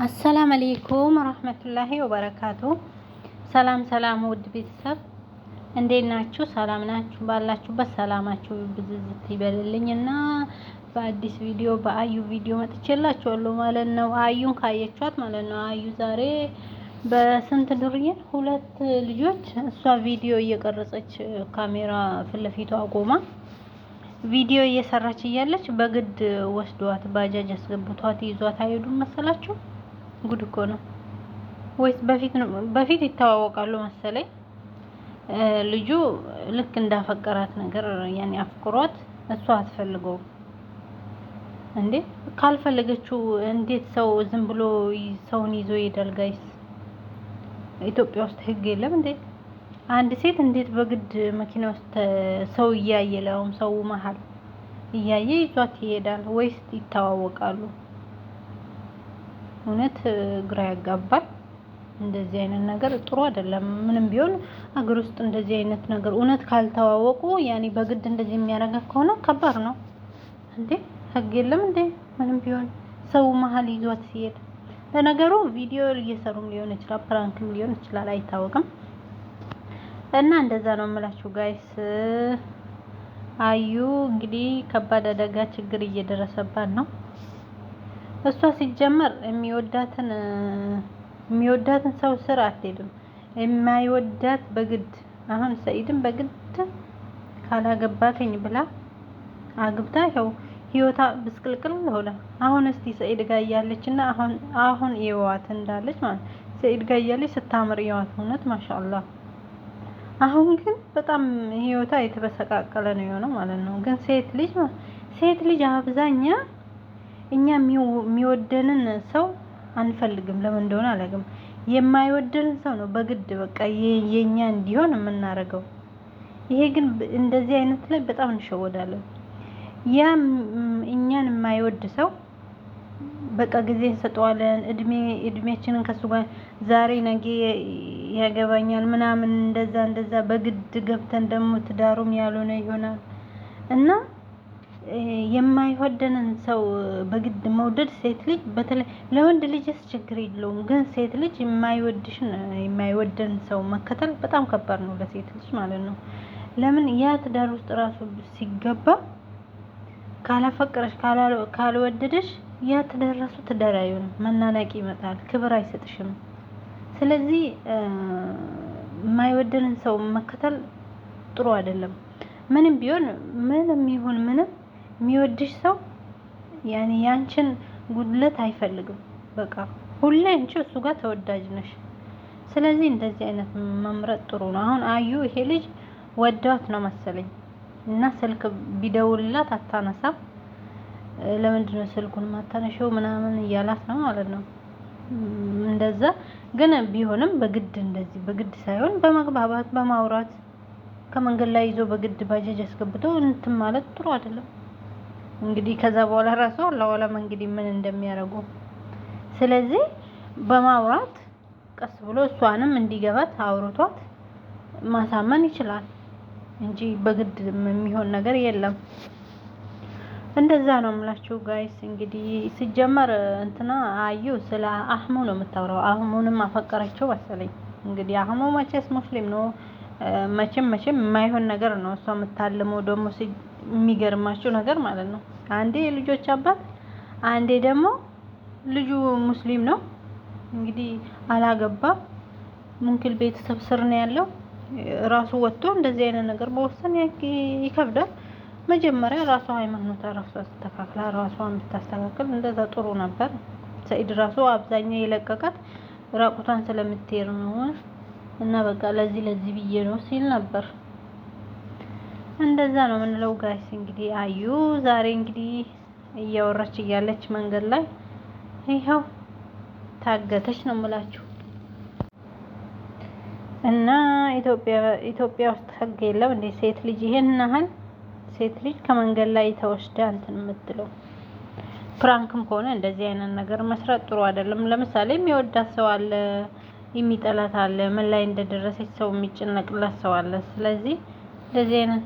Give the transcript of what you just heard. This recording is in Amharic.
አሰላም አለይኩም ወራህመቱላሂ ወበረካቱ። ሰላም ሰላም ውድ ቤተሰብ እንዴት ናችሁ? ሰላም ናችሁ? ባላችሁበት ሰላማችሁ ብዝዝት ይበልልኝና በአዲስ ቪዲዮ በአዩ ቪዲዮ መጥቼላችኋለሁ ማለት ነው። አዩን ካየቻት ማለት ነው። አዩ ዛሬ በስንት ዱርዬ ሁለት ልጆች እሷ ቪዲዮ እየቀረጸች ካሜራ ፊት ለፊቷ ቆማ ቪዲዮ እየሰራች እያለች በግድ ወስዷት ባጃጅ አስገብቷት ይዟት አይሄዱም መሰላችሁ? ጉድ እኮ ነው። ወይስ በፊት ይተዋወቃሉ መሰለኝ። ልጁ ልክ እንዳፈቀራት ነገር ያኔ አፍቅሯት እሷ አትፈልገውም እንዴ? ካልፈለገችው እንዴት ሰው ዝም ብሎ ሰውን ይዞ ይሄዳል? ጋይስ ኢትዮጵያ ውስጥ ህግ የለም እንዴ? አንድ ሴት እንዴት በግድ መኪና ውስጥ ሰው እያየ ለውም ሰው መሀል እያየ ይዟት ይሄዳል? ወይስ ይተዋወቃሉ? እውነት ግራ ያጋባል። እንደዚህ አይነት ነገር ጥሩ አይደለም። ምንም ቢሆን አገር ውስጥ እንደዚህ አይነት ነገር እውነት ካልተዋወቁ ያኔ በግድ እንደዚህ የሚያደርግ ከሆነ ከባድ ነው እንዴ? ህግ የለም እንዴ? ምንም ቢሆን ሰው መሀል ይዟት ሲሄድ። ለነገሩ ቪዲዮ እየሰሩም ሊሆን ይችላል፣ ፕራንክም ሊሆን ይችላል፣ አይታወቅም። እና እንደዛ ነው የምላችሁ ጋይስ። አዩ እንግዲህ ከባድ አደጋ ችግር እየደረሰባት ነው። እሷ ሲጀመር የሚወዳትን ሰው ስር አትሄድም። የማይወዳት በግድ አሁን ሰኢድን በግድ ካላገባከኝ ብላ አግብታ ይኸው ህይወታ ብስቅልቅል ሆነ። አሁን እስቲ ሰኢድ ጋር እያለችና አሁን ይዋት እንዳለች ማለት ሰኢድ ጋር እያለች ስታምር ይዋት እውነት ማሻአላህ። አሁን ግን በጣም ህይወታ የተበሰቃቀለ ነው የሆነው ማለት ነው። ግን ሴት ልጅ አብዛኛ እኛ የሚወደንን ሰው አንፈልግም። ለምን እንደሆነ አላውቅም። የማይወደንን ሰው ነው በግድ በቃ የኛ እንዲሆን የምናደርገው። ይሄ ግን እንደዚህ አይነት ላይ በጣም እንሸወዳለን። ያ እኛን የማይወድ ሰው በቃ ጊዜ እንሰጠዋለን። እድሜያችንን ከሱ ጋር ዛሬ ነገ ያገባኛል ምናምን እንደዛ በግድ ገብተን ደግሞ ትዳሩም ያልሆነ ይሆናል እና የማይወደንን ሰው በግድ መውደድ ሴት ልጅ በተለይ ለወንድ ልጅስ ችግር የለውም፣ ግን ሴት ልጅ የማይወደን ሰው መከተል በጣም ከባድ ነው ለሴት ልጅ ማለት ነው። ለምን ያ ትዳር ውስጥ ራሱ ሲገባ ካላፈቀረሽ ካልወደደሽ ያ ትዳር ራሱ ትዳር አይሆንም። መናናቂ ይመጣል፣ ክብር አይሰጥሽም። ስለዚህ የማይወደንን ሰው መከተል ጥሩ አይደለም። ምንም ቢሆን ምንም ይሁን ምንም የሚወድሽ ሰው ያኔ ያንቺን ጉድለት አይፈልግም። በቃ ሁሌ አንቺ እሱ ጋር ተወዳጅ ነሽ። ስለዚህ እንደዚህ አይነት መምረጥ ጥሩ ነው። አሁን አዩ ይሄ ልጅ ወዳት ነው መሰለኝ እና ስልክ ቢደውልላት አታነሳም። ለምንድን ነው ስልኩን ማታነሺው ምናምን እያላት ነው ማለት ነው። እንደዛ ግን ቢሆንም እንደዚህ በግድ ሳይሆን በመግባባት በማውራት ከመንገድ ላይ ይዞ በግድ ባጃጅ አስገብቶ እንትን ማለት ጥሩ አይደለም። እንግዲህ ከዛ በኋላ ራሱ አላህ እንግዲህ ምን እንደሚያደርጉ። ስለዚህ በማውራት ቀስ ብሎ እሷንም እንዲገባት አውርቷት ማሳመን ይችላል እንጂ በግድ የሚሆን ነገር የለም። እንደዛ ነው የምላችሁ ጋይስ። እንግዲህ ሲጀመር እንትና አዩ ስለ አህሙ ነው የምታወራው። አህሙንም አፈቀረችው መሰለኝ። እንግዲህ አህሙ መቼስ ሙስሊም ነው። መቼም የማይሆን ነገር ነው እሷ የምታልመው። ደግሞ የሚገርማችሁ ነገር ማለት ነው አንዴ የልጆች አባት፣ አንዴ ደግሞ ልጁ ሙስሊም ነው። እንግዲህ አላገባም፣ ሙንክል ቤተሰብ ስር ነው ያለው። ራሱ ወጥቶ እንደዚህ አይነት ነገር መወሰን ይከብዳል። መጀመሪያ ራሷ ሃይማኖቷ ራሷ አስተካክላ ራሷን ብታስተካክል እንደዛ ጥሩ ነበር። ሰኢድ ራሱ አብዛኛው የለቀቃት ራቁቷን ስለምትሄድ ነው እና በቃ ለዚህ ብዬ ነው ሲል ነበር። እንደዛ ነው የምንለው ጋይስ። እንግዲህ አዩ ዛሬ እንግዲህ እያወራች እያለች መንገድ ላይ ይኸው ታገተች ነው የምላችሁ። እና ኢትዮጵያ ውስጥ ህግ የለም እንዴ? ሴት ልጅ ይሄን ያህል ሴት ልጅ ከመንገድ ላይ ተወስዳ እንትን የምትለው ፕራንክም ከሆነ እንደዚህ አይነት ነገር መስራት ጥሩ አይደለም። ለምሳሌ የሚወዳት ሰው አለ፣ የሚጠላት አለ፣ ምን ላይ እንደደረሰች ሰው የሚጨነቅላት ሰው አለ። ስለዚህ እንደዚህ አይነት